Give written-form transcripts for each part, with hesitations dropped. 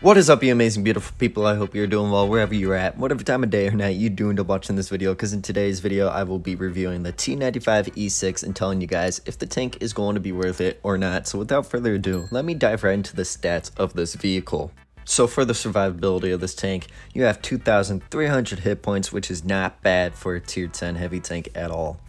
What is up, you amazing beautiful people? I hope you're doing well wherever you're at, whatever time of day or night you do end up watching this video, because in today's video I will be reviewing the T95E6 and telling you guys if the tank is going to be worth it or not. So without further ado, let me dive right into the stats of this vehicle. So for the survivability of this tank, you have 2,300 hit points, which is not bad for a tier 10 heavy tank at all.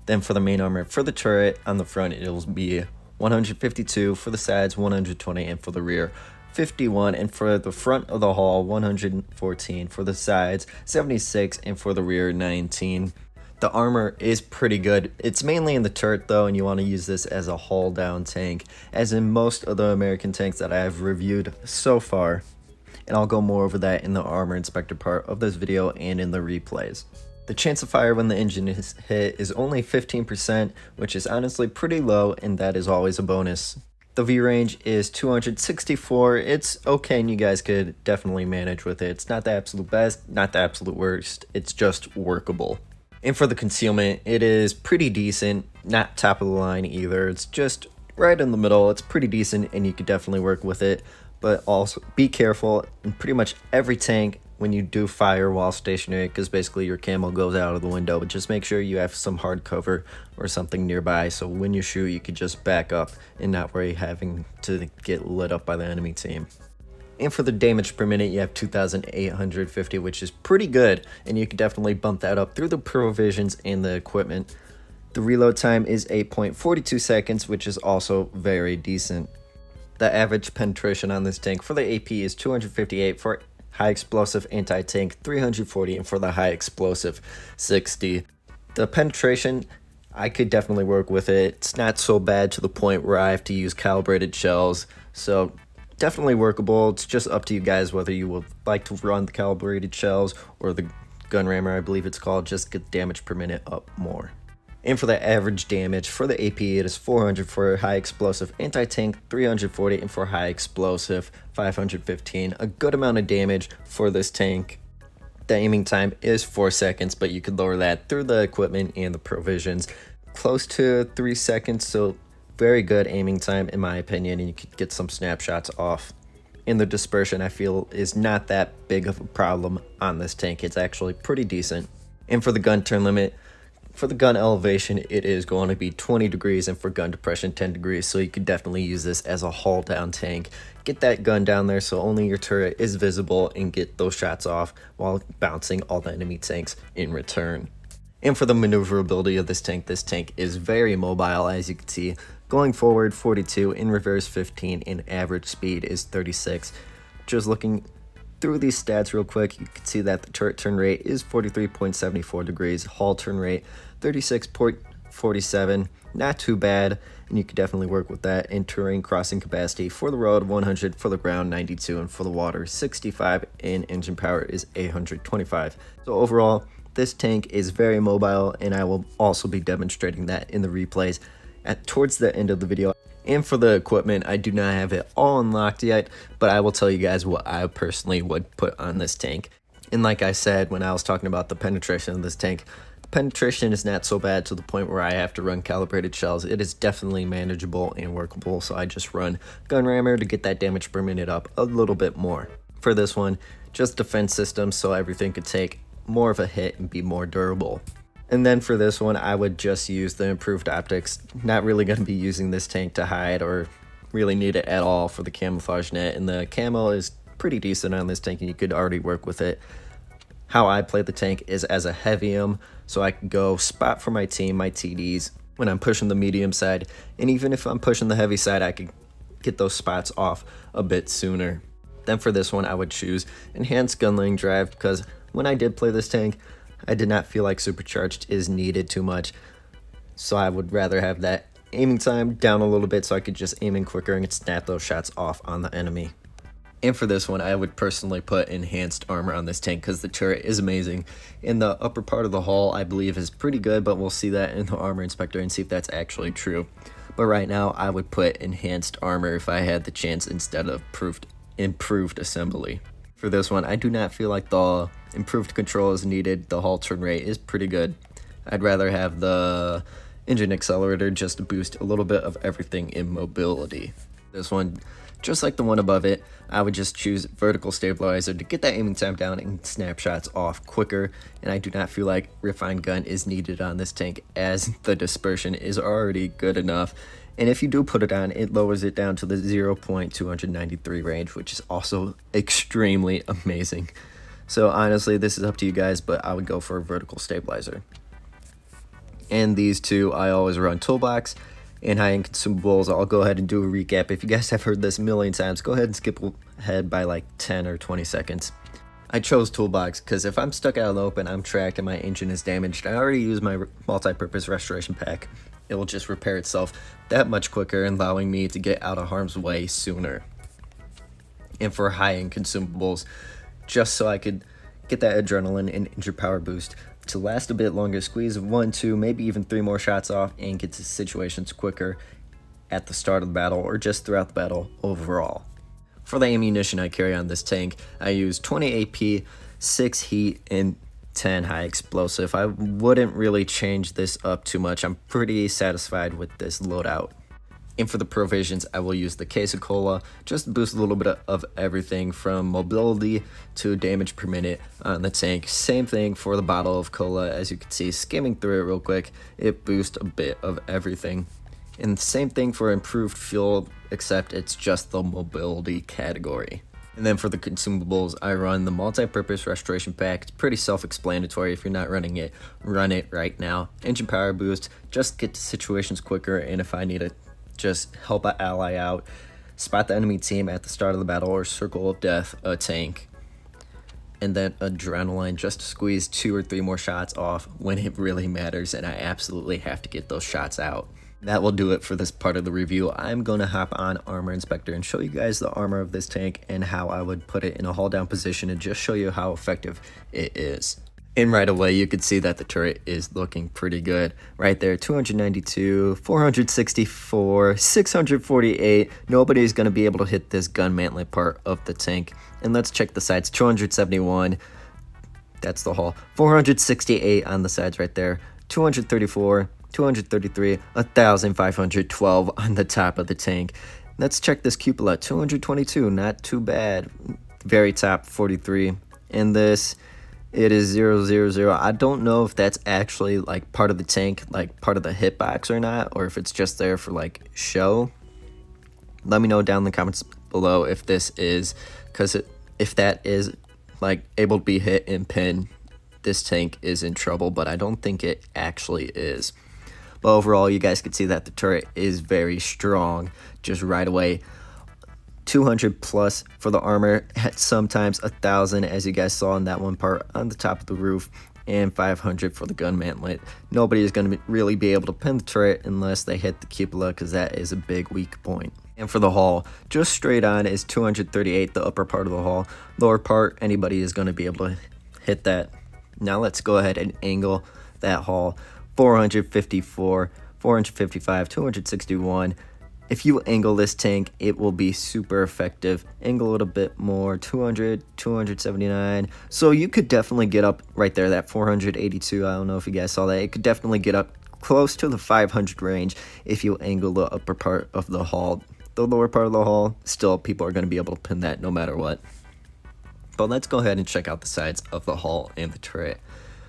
Then for the main armor, for the turret on the front it'll be 152, for the sides 120, and for the rear 51, and for the front of the hull 114, for the sides 76, and for the rear 19. The armor is pretty good. It's mainly in the turret though, and you want to use this as a hull down tank, as in most of the American tanks that I have reviewed so far. And I'll go more over that in the armor inspector part of this video and in the replays. The chance of fire when the engine is hit is only 15%, which is honestly pretty low, and that is always a bonus. The V range is 264. It's okay, and you guys could definitely manage with it. It's not the absolute best, not the absolute worst. It's just workable. And for the concealment, it is pretty decent. Not top of the line either. It's just right in the middle. It's pretty decent, and you could definitely work with it. But also be careful in pretty much every tank when you do fire while stationary, because basically your camo goes out of the window. But just make sure you have some hard cover or something nearby, so when you shoot you can just back up and not worry having to get lit up by the enemy team. And for the damage per minute, you have 2,850, which is pretty good, and you can definitely bump that up through the provisions and the equipment. The reload time is 8.42 seconds, which is also very decent. The average penetration on this tank for the AP is 258, for high explosive anti-tank 340, and for the high explosive 60. The penetration, I could definitely work with it. It's not so bad to the point where I have to use calibrated shells, so definitely workable. It's just up to you guys whether you would like to run the calibrated shells or the gun rammer, I believe it's called, just get damage per minute up more. And for the average damage, for the AP it is 400 for high explosive anti-tank, 340, and for high explosive 515. A good amount of damage for this tank. The aiming time is 4 seconds, but you could lower that through the equipment and the provisions. Close to 3 seconds, so very good aiming time in my opinion, and you could get some snapshots off. And the dispersion I feel is not that big of a problem on this tank. It's actually pretty decent. And for the gun turn limit, for the gun elevation, it is going to be 20 degrees, and for gun depression, 10 degrees, so you could definitely use this as a hull down tank. Get that gun down there so only your turret is visible and get those shots off while bouncing all the enemy tanks in return. And for the maneuverability of this tank is very mobile, as you can see. Going forward 42, in reverse 15, and average speed is 36. Just looking through these stats real quick, you can see that the turret turn rate is 43.74 degrees, hull turn rate 36.47, not too bad, and you could definitely work with that. And terrain crossing capacity for the road 100, for the ground 92, and for the water 65, and engine power is 825. So overall, this tank is very mobile, and I will also be demonstrating that in the replays towards the end of the video. And for the equipment, I do not have it all unlocked yet, but I will tell you guys what I personally would put on this tank. And like I said when I was talking about the penetration of this tank, the penetration is not so bad to the point where I have to run calibrated shells. It is definitely manageable and workable, so I just run gun rammer to get that damage per minute up a little bit more. For this one, just defense system so everything could take more of a hit and be more durable. And then for this one, I would just use the improved optics. Not really going to be using this tank to hide or really need it at all for the camouflage net. And the camo is pretty decent on this tank, and you could already work with it. How I play the tank is as a heavium, so I can go spot for my team, my TDs, when I'm pushing the medium side. And even if I'm pushing the heavy side, I can get those spots off a bit sooner. Then for this one, I would choose enhanced gun drive, because when I did play this tank, I did not feel like supercharged is needed too much, so I would rather have that aiming time down a little bit so I could just aim in quicker and snap those shots off on the enemy. And for this one, I would personally put enhanced armor on this tank because the turret is amazing. In the upper part of the hull, I believe is pretty good, but we'll see that in the armor inspector and see if that's actually true. But right now, I would put enhanced armor if I had the chance instead of improved assembly. For this one, I do not feel like the improved control is needed. The hull turn rate is pretty good. I'd rather have the engine accelerator just to boost a little bit of everything in mobility. This one, just like the one above it, I would just choose vertical stabilizer to get that aiming time down and snapshots off quicker, and I do not feel like refined gun is needed on this tank as the dispersion is already good enough. And if you do put it on, it lowers it down to the 0.293 range, which is also extremely amazing. So honestly, this is up to you guys, but I would go for a vertical stabilizer. And these two, I always run toolbox and high-end consumables. I'll go ahead and do a recap. If you guys have heard this a million times, go ahead and skip ahead by like 10 or 20 seconds. I chose toolbox because if I'm stuck out in the open, I'm tracked, and my engine is damaged, I already used my multi-purpose restoration pack. It will just repair itself that much quicker, allowing me to get out of harm's way sooner. And for high-end consumables, just so I could get that adrenaline and injured power boost to last a bit longer, squeeze 1, 2, maybe even 3 more shots off, and get to situations quicker at the start of the battle or just throughout the battle overall. For the ammunition I carry on this tank, I use 20 AP, 6 heat, and 10 high explosive. I wouldn't really change this up too much. I'm pretty satisfied with this loadout. And for the provisions, I will use the case of cola, just to boost a little bit of everything from mobility to damage per minute on the tank. Same thing for the bottle of cola. As you can see, skimming through it real quick, it boosts a bit of everything. And same thing for improved fuel, except it's just the mobility category. And then for the consumables, I run the multi-purpose restoration pack. It's pretty self-explanatory. If you're not running it, run it right now. Engine power boost, just get to situations quicker, and if I need to just help an ally out, spot the enemy team at the start of the battle, or circle of death a tank. And then adrenaline, just to squeeze 2 or 3 more shots off when it really matters and I absolutely have to get those shots out. That will do it for this part of the review. I'm going to hop on Armor Inspector and show you guys the armor of this tank and how I would put it in a haul down position and just show you how effective it is. And right away, you can see that the turret is looking pretty good. Right there, 292, 464, 648. Nobody's going to be able to hit this gun mantlet part of the tank. And let's check the sides, 271. That's the hull. 468 on the sides right there. 234, 233, 1,512 on the top of the tank. Let's check this cupola, 222, not too bad. Very top, 43. And this, it is 000. I don't know if that's actually like part of the tank, like part of the hitbox or not, or if it's just there for like show. Let me know down in the comments below if this is, because if that is like able to be hit and pinned, this tank is in trouble, but I don't think it actually is. But overall, you guys can see that the turret is very strong just right away. 200 plus for the armor, sometimes 1,000 as you guys saw in that one part on the top of the roof, and 500 for the gun mantlet. Nobody is going to really be able to pin the turret unless they hit the cupola, because that is a big weak point. And for the hull, just straight on is 238, the upper part of the hull. Lower part, anybody is going to be able to hit that. Now let's go ahead and angle that hull. 454, 455, 261. If you angle this tank, it will be super effective. Angle it a bit more, 200, 279. So you could definitely get up right there, that 482. I don't know if you guys saw that. It could definitely get up close to the 500 range if you angle the upper part of the hull. The lower part of the hull, still people are going to be able to pin that no matter what. But let's go ahead and check out the sides of the hull and the turret.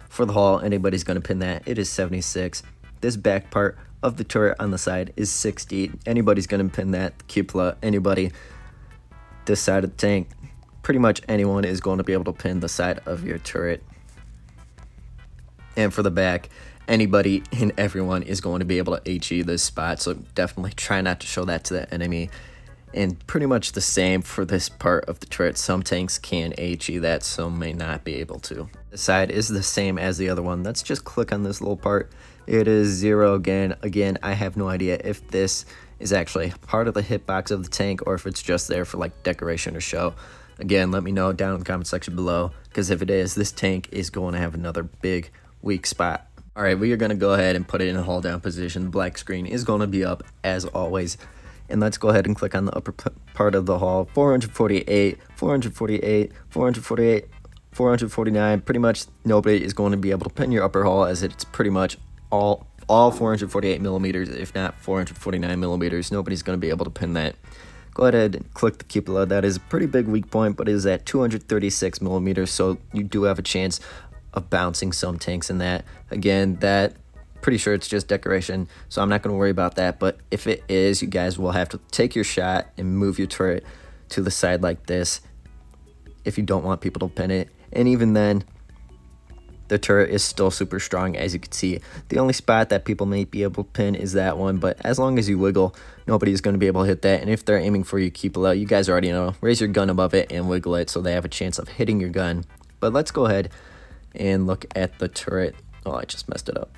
For the hull, anybody's going to pin that. It is 76. This back part of the turret on the side is 60. Anybody's going to pin that. The cupola, anybody. This side of the tank, pretty much anyone is going to be able to pin the side of your turret. And for the back, anybody and everyone is going to be able to HE this spot. So definitely try not to show that to the enemy. And pretty much the same for this part of the turret. Some tanks can HE that, some may not be able to. The side is the same as the other one. Let's just click on this little part. It is 0 again. Again, I have no idea if this is actually part of the hitbox of the tank or if it's just there for like decoration or show. Again, let me know down in the comment section below, because if it is, this tank is going to have another big weak spot. All right, we are going to go ahead and put it in a hold down position. The black screen is going to be up as always. And let's go ahead and click on the upper part of the hull. 448, 448, 448, 449. Pretty much nobody is going to be able to pin your upper hull, as it's pretty much all 448 millimeters, if not 449 millimeters. Nobody's going to be able to pin that. go ahead and click the cupola. That is a pretty big weak point, but it is at 236 millimeters, so you do have a chance of bouncing some tanks in that. Again, that pretty sure it's just decoration, so I'm not going to worry about that. But if it is, you guys will have to take your shot and move your turret to the side like this if you don't want people to pin it. And even then, the turret is still super strong, as you can see. The only spot that people may be able to pin is that one, but as long as you wiggle, nobody's going to be able to hit that. And if they're aiming for your cupola, you guys already know, raise your gun above it and wiggle it so they have a chance of hitting your gun. But let's go ahead and look at the turret. Oh, I just messed it up.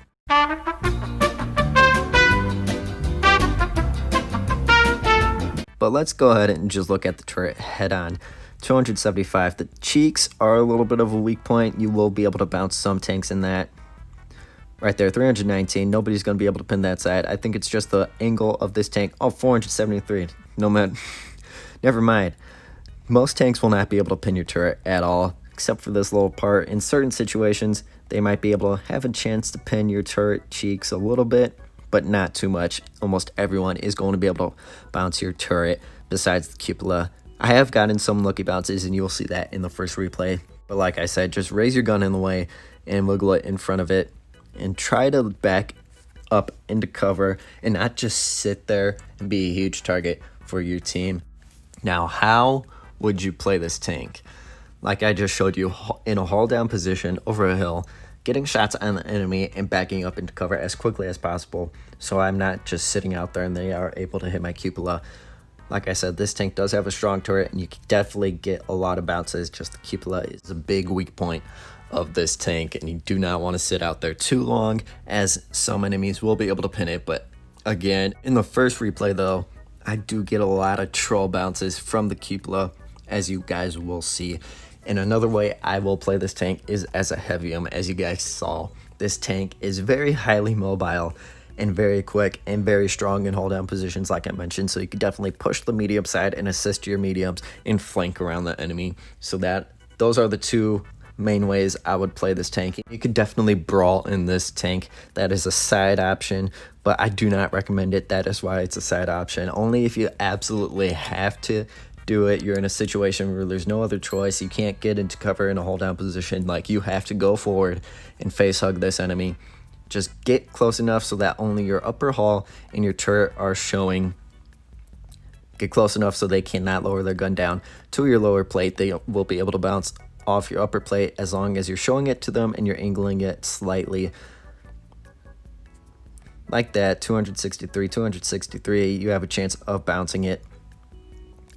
But let's go ahead and just look at the turret head on. 275. The cheeks are a little bit of a weak point. You will be able to bounce some tanks in that. Right there, 319. Nobody's going to be able to pin that side. I think it's just the angle of this tank. Oh, 473. No, man. Never mind. Most tanks will not be able to pin your turret at all, except for this little part. In certain situations, they might be able to have a chance to pin your turret cheeks a little bit, but not too much. Almost everyone is going to be able to bounce your turret besides the cupola. I have gotten some lucky bounces, and you'll see that in the first replay. But like I said, just raise your gun in the way and wiggle it in front of it and try to back up into cover and not just sit there and be a huge target for your team. Now, how would you play this tank? Like I just showed you, in a haul down position over a hill, getting shots on the enemy and backing up into cover as quickly as possible, so I'm not just sitting out there and they are able to hit my cupola. Like I said, this tank does have a strong turret, and you can definitely get a lot of bounces. Just the cupola is a big weak point of this tank, and you do not want to sit out there too long, as some enemies will be able to pin it. But again, in the first replay though, I do get a lot of troll bounces from the cupola, as you guys will see. And another way I will play this tank is as a heavium. As you guys saw, this tank is very highly mobile and very quick and very strong in hold down positions, like I mentioned. So you could definitely push the medium side and assist your mediums and flank around the enemy. So those are the two main ways I would play this tank. You could definitely brawl in this tank. That is a side option, but I do not recommend it. That is why it's a side option. Only if you absolutely have to do it. You're in a situation where there's no other choice. You can't get into cover in a hold down position. Like, you have to go forward and face hug this enemy. Just get close enough so that only your upper hull and your turret are showing. Get close enough so they cannot lower their gun down to your lower plate. They will be able to bounce off your upper plate as long as you're showing it to them and you're angling it slightly. Like that, 263, 263, you have a chance of bouncing it.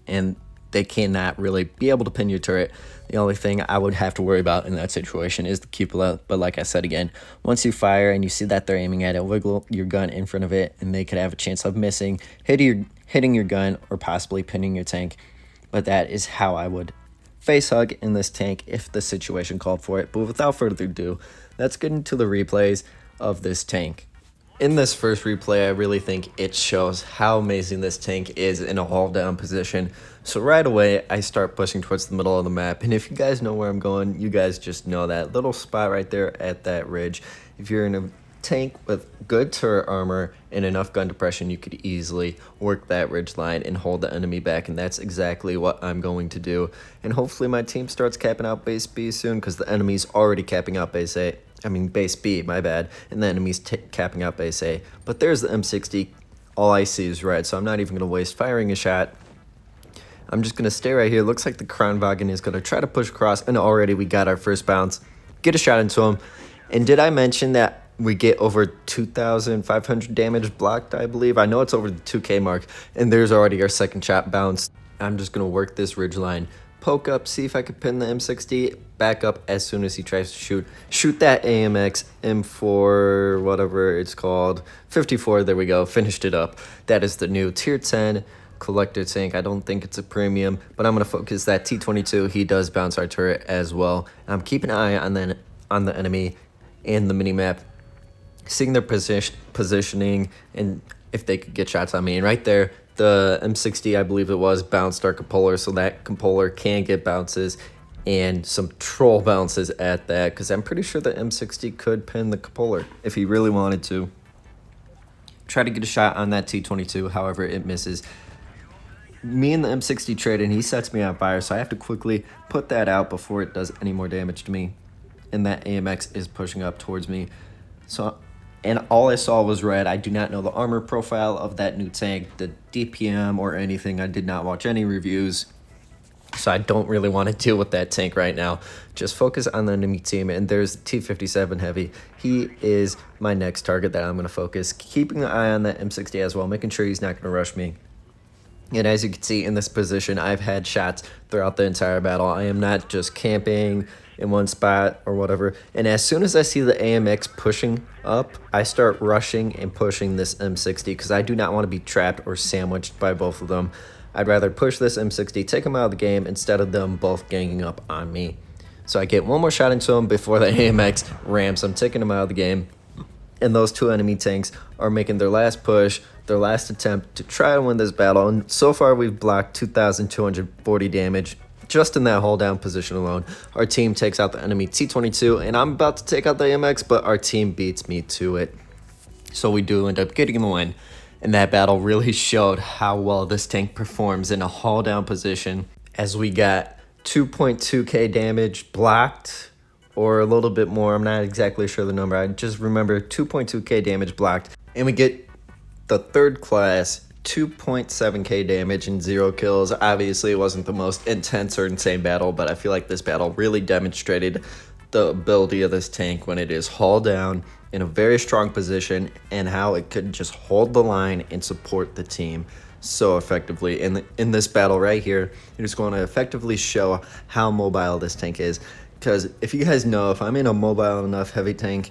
And they cannot really be able to pin your turret. The only thing I would have to worry about in that situation is the cupola. But like I said again, once you fire and you see that they're aiming at it, wiggle your gun in front of it, and they could have a chance of missing, hitting your gun, or possibly pinning your tank. But that is how I would face hug in this tank if the situation called for it. But without further ado, let's get into the replays of this tank. In this first replay, I really think it shows how amazing this tank is in a haul down position. So right away, I start pushing towards the middle of the map. And if you guys know where I'm going, you guys just know that little spot right there at that ridge. If you're in a tank with good turret armor and enough gun depression, you could easily work that ridge line and hold the enemy back. And that's exactly what I'm going to do. And hopefully my team starts capping out base B soon, because the enemy's already capping out base A. Base B, my bad, and the enemy's capping out base A. But there's the M60. All I see is red, so I'm not even going to waste firing a shot. I'm just going to stay right here. Looks like the Kranwagen is going to try to push across, and already we got our first bounce. Get a shot into him. And did I mention that we get over 2,500 damage blocked, I believe? I know it's over the 2K mark, and there's already our second shot bounced. I'm just going to work this ridge line. Poke up, see if I can pin the M60, back up as soon as he tries to shoot. Shoot that AMX M4, whatever it's called, 54, there we go, finished it up. That is the new tier 10 collector tank. I don't think it's a premium, but I'm going to focus that T92. He does bounce our turret as well. I'm keeping an eye on the enemy and the minimap, seeing their positioning and if they could get shots on me. And right there, the M60, I believe it was, bounced our cupola, so that cupola can get bounces and some troll bounces at that, because I'm pretty sure the M60 could pin the cupola if he really wanted to. Try to get a shot on that T22, however, it misses. me and the M60 trade, and he sets me on fire, so I have to quickly put that out before it does any more damage to me. And that AMX is pushing up towards me. So, and all I saw was red. I do not know the armor profile of that new tank, the DPM or anything. I did not watch any reviews. So I don't really want to deal with that tank right now. Just focus on the enemy team. And there's T57 Heavy. He is my next target that I'm going to focus. Keeping an eye on that M60 as well, making sure he's not going to rush me. And as you can see in this position, I've had shots throughout the entire battle. I am not just camping in one spot or whatever. And as soon as I see the AMX pushing up, I start rushing and pushing this M60 because I do not want to be trapped or sandwiched by both of them. I'd rather push this M60, take him out of the game instead of them both ganging up on me. So I get one more shot into him before the AMX ramps. I'm taking him out of the game. And those two enemy tanks are making their last push, their last attempt to try to win this battle. And so far we've blocked 2,240 damage just in that hold down position alone. Our team takes out the enemy T22, and I'm about to take out the AMX, but our team beats me to it. So we do end up getting the win. And that battle really showed how well this tank performs in a haul down position, as we got 2.2k damage blocked, or a little bit more. I'm not exactly sure the number. I just remember 2.2k damage blocked. And we get the third class 2.7k damage and 0 kills. Obviously, it wasn't the most intense or insane battle, but I feel like this battle really demonstrated the ability of this tank when it is hauled down in a very strong position, and how it could just hold the line and support the team so effectively. And in this battle right here, it is going to effectively show how mobile this tank is. Because if you guys know, if I'm in a mobile enough heavy tank,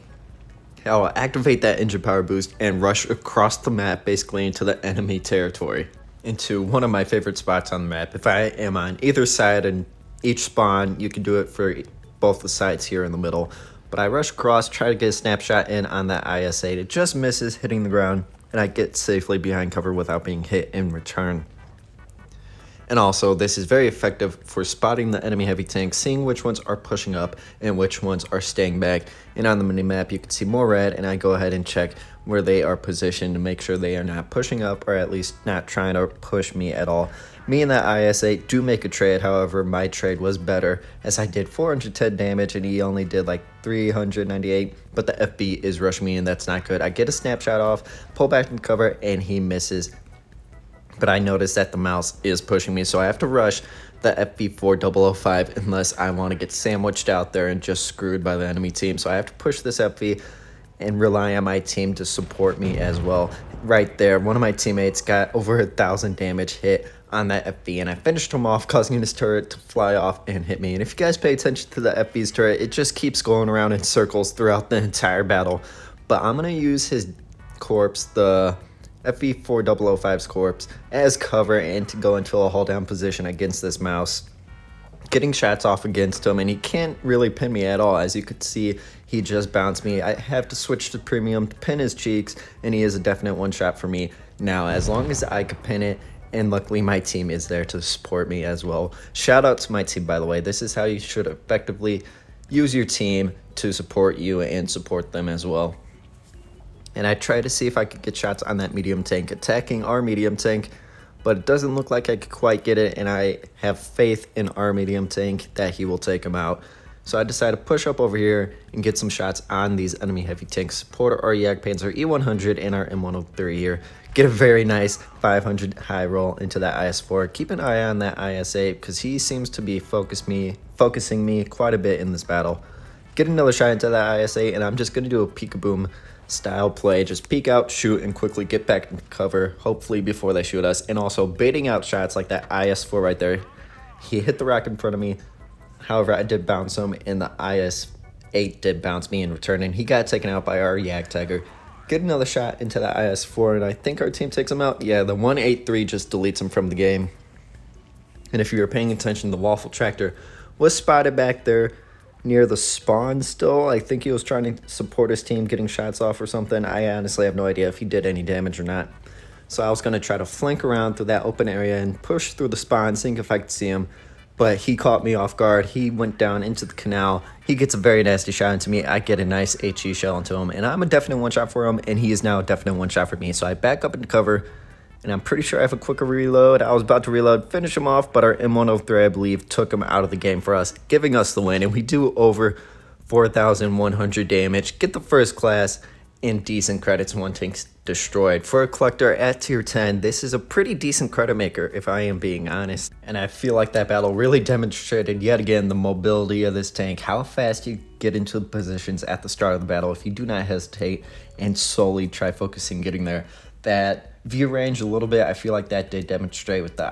I'll activate that engine power boost and rush across the map, basically into the enemy territory, into one of my favorite spots on the map. If I am on either side and each spawn, you can do it for both the sides here in the middle. But I rush across, try to get a snapshot in on that IS-8. It just misses hitting the ground, and I get safely behind cover without being hit in return. And also, this is very effective for spotting the enemy heavy tanks, seeing which ones are pushing up and which ones are staying back. And on the mini-map, you can see more red, and I go ahead and check where they are positioned to make sure they are not pushing up, or at least not trying to push me at all. Me and that IS-8 do make a trade. However, my trade was better, as I did 410 damage and he only did like 398, but the FB is rushing me, and that's not good. I get a snapshot off, pull back in cover, and he misses. But I notice that the mouse is pushing me, so I have to rush the FV4005 unless I want to get sandwiched out there and just screwed by the enemy team. So I have to push this FV and rely on my team to support me as well. Right there, one of my teammates got over 1,000 damage hit on that FV, and I finished him off, causing his turret to fly off and hit me. And if you guys pay attention to the FV's turret, it just keeps going around in circles throughout the entire battle. But I'm going to use his corpse, the FV4005's corpse, as cover and to go into a hold down position against this mouse, getting shots off against him, and he can't really pin me at all. As you could see, he just bounced me. I have to switch to premium to pin his cheeks, and he is a definite one shot for me now, as long as I could pin it. And luckily my team is there to support me as well. Shout out to my team, by the way. This is how you should effectively use your team to support you and support them as well. And I tried to see if I could get shots on that medium tank, attacking our medium tank, but it doesn't look like I could quite get it, and I have faith in our medium tank that he will take him out. So I decided to push up over here and get some shots on these enemy heavy tanks. Support our Jagdpanzer E100 and our M103 here. Get a very nice 500 high roll into that IS-4. Keep an eye on that IS-8 because he seems to be focusing me quite a bit in this battle. Get another shot into that IS-8, and I'm just going to do a peek-a-boom style play. Just peek out, shoot, and quickly get back in cover, hopefully before they shoot us. And also baiting out shots like that IS-4 right there. He hit the rock in front of me. However, I did bounce him, and the IS-8 did bounce me in return, and he got taken out by our Jagdtiger. Get another shot into the IS-4, and I think our team takes him out. Yeah, the 183 just deletes him from the game. And if you were paying attention, the Waffle Tractor was spotted back there near the spawn still. I think he was trying to support his team, getting shots off or something. I honestly have no idea if he did any damage or not. So I was going to try to flank around through that open area and push through the spawn, seeing if I could see him. But he caught me off guard. He went down into the canal. He gets a very nasty shot into me. I get a nice HE shell into him, and I'm a definite one-shot for him, and he is now a definite one-shot for me. So I back up into cover, And I'm pretty sure I have a quicker reload. I was about to reload, finish him off, but our M103, I believe, took him out of the game for us, giving us the win. And we do over 4,100 damage, get the first class, and decent credits. One tank's destroyed. For a collector at tier 10, this is a pretty decent credit maker, if I am being honest. And I feel like that battle really demonstrated yet again the mobility of this tank, how fast you get into the positions at the start of the battle if you do not hesitate and solely try focusing getting there. That view range a little bit, I feel like that did demonstrate with the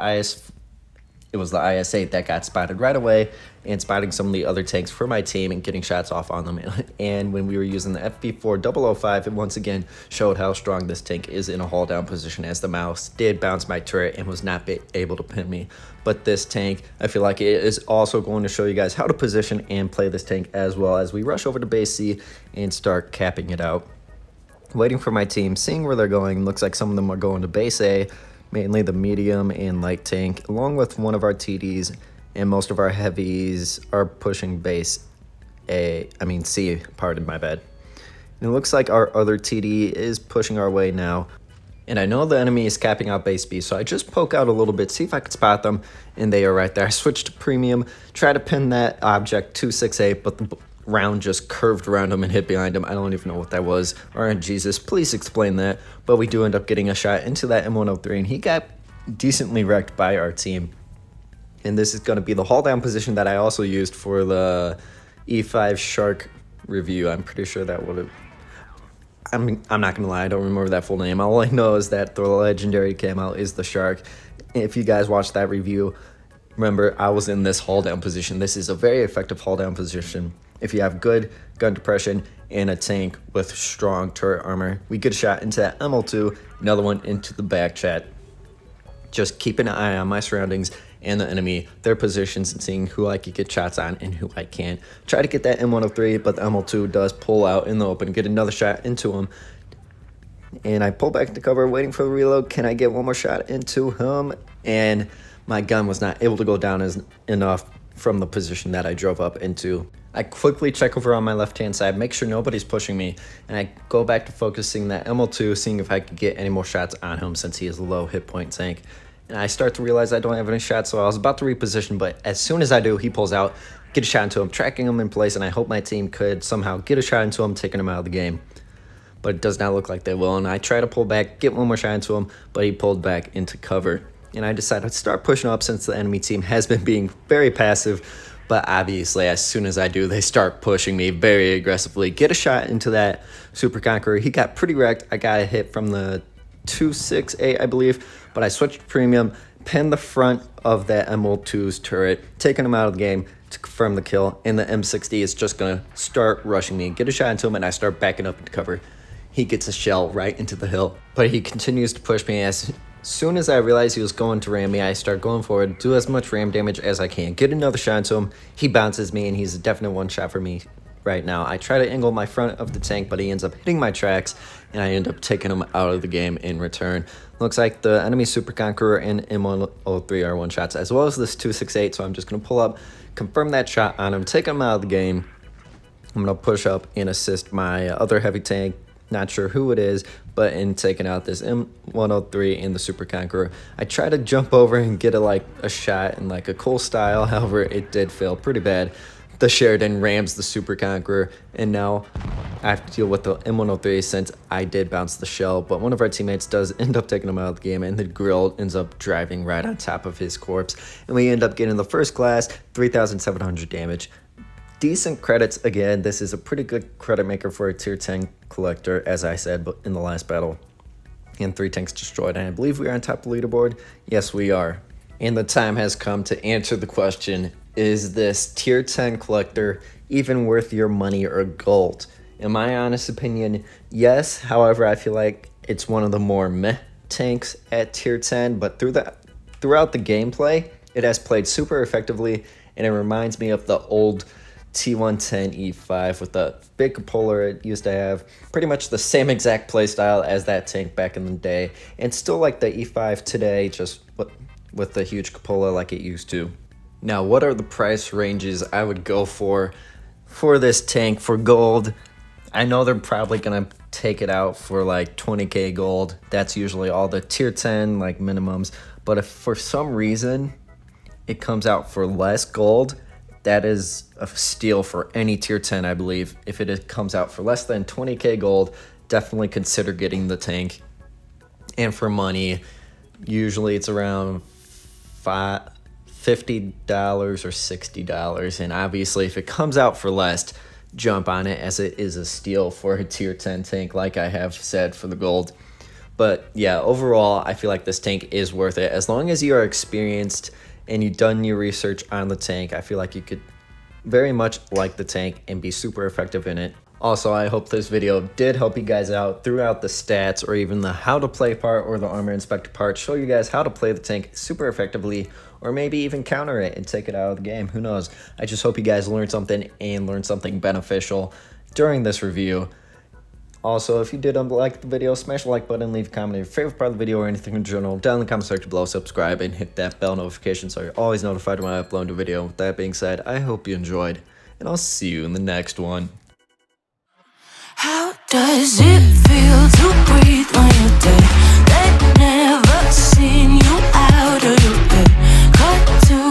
it was the IS-8 that got spotted right away and spotting some of the other tanks for my team and getting shots off on them. And when we were using the FP4 005, it once again showed how strong this tank is in a haul down position, as the mouse did bounce my turret and was not able to pin me. But this tank, I feel like it is also going to show you guys how to position and play this tank as well, as we rush over to base C and start capping it out. Waiting for my team, seeing where they're going. Looks like some of them are going to base A, mainly the medium and light tank, along with one of our TDs, and most of our heavies are pushing base C, pardon my bad. And it looks like our other TD is pushing our way now. And I know the enemy is capping out base B, so I just poke out a little bit, see if I could spot them, and they are right there. I switched to premium, try to pin that object 268, but the round just curved around him and hit behind him. I don't even know what that was. Jesus, please explain that. But we do end up getting a shot into that M103, and he got decently wrecked by our team. And this is going to be the haul down position that I also used for the E5 Shark review. I'm pretty sure that would have... I'm not going to lie, I don't remember that full name. All I know is that the legendary camo is the Shark. If you guys watched that review, remember, I was in this haul down position. This is a very effective haul down position. If you have good gun depression and a tank with strong turret armor, we get a shot into that ML2, another one into the back chat. Just keeping an eye on my surroundings and the enemy, their positions, and seeing who I could get shots on and who I can't. Try to get that M103, but the ML2 does pull out in the open, get another shot into him. And I pull back into cover, waiting for the reload. Can I get one more shot into him? And my gun was not able to go down enough from the position that I drove up into. I quickly check over on my left-hand side, make sure nobody's pushing me, and I go back to focusing that ML2, seeing if I could get any more shots on him since he is a low hit point tank. And I start to realize I don't have any shots, so I was about to reposition, but as soon as I do, he pulls out, get a shot into him, tracking him in place, and I hope my team could somehow get a shot into him, taking him out of the game. But it does not look like they will, and I try to pull back, get one more shot into him, but he pulled back into cover. And I decided to start pushing up since the enemy team has been being very passive. But obviously, as soon as I do, they start pushing me very aggressively. Get a shot into that Super Conqueror. He got pretty wrecked. I got a hit from the 268, I believe. But I switched to premium, pinned the front of that ML2's turret, taking him out of the game to confirm the kill. And the M60 is just going to start rushing me. Get a shot into him, and I start backing up into cover. He gets a shell right into the hill. But he continues to push me. As soon as I realized he was going to ram me, I start going forward, do as much ram damage as I can, get another shot into him. He bounces me, and he's a definite one shot for me right now. I try to angle my front of the tank, but he ends up hitting my tracks, and I end up taking him out of the game in return. Looks like the enemy Super Conqueror and M103 are one shots, as well as this 268, so I'm just going to pull up, confirm that shot on him, take him out of the game. I'm going to push up and assist my other heavy tank. Not sure who it is, but in taking out this M103 and the Super Conqueror, I try to jump over and get a shot in a cool style. However, it did fail pretty bad. The Sheridan rams the Super Conqueror, and now I have to deal with the M103 since I did bounce the shell. But one of our teammates does end up taking him out of the game, and the grill ends up driving right on top of his corpse, and we end up getting the first class, 3,700 damage. Decent credits again. This is a pretty good credit maker for a tier 10 collector, as I said in the last battle. And 3 tanks destroyed, and I believe we are on top of the leaderboard. Yes, we are. And the time has come to answer the question, is this tier 10 collector even worth your money or gold? In my honest opinion, yes. However, I feel like it's one of the more meh tanks at tier 10, but throughout the gameplay, it has played super effectively, and it reminds me of the old T110E5 with the big cupola it used to have. Pretty much the same exact playstyle as that tank back in the day, and still like the E5 today, just with the huge cupola like it used to. Now, what are the price ranges I would go for this tank for gold? I know they're probably gonna take it out for like 20k gold. That's usually all the tier 10 like minimums. But if for some reason it comes out for less gold, that is a steal for any tier 10, I believe. If it comes out for less than 20k gold, definitely consider getting the tank. And for money, usually it's around $50 or $60. And obviously if it comes out for less, jump on it, as it is a steal for a tier 10 tank, like I have said for the gold. But yeah, overall, I feel like this tank is worth it. As long as you are experienced and you've done your research on the tank, I feel like you could very much like the tank and be super effective in it. Also, I hope this video did help you guys out throughout the stats, or even the how to play part or the armor inspector part. Show you guys how to play the tank super effectively, or maybe even counter it and take it out of the game. Who knows? I just hope you guys learned something and learned something beneficial during this review. Also, if you did like the video, smash the like button, leave a comment on your favorite part of the video or anything in general down in the comment section below. Subscribe and hit that bell notification so you're always notified when I upload a video. With that being said, I hope you enjoyed, and I'll see you in the next one. How does it feel to breathe when you're dead? They've never seen you out of your bed. Cut to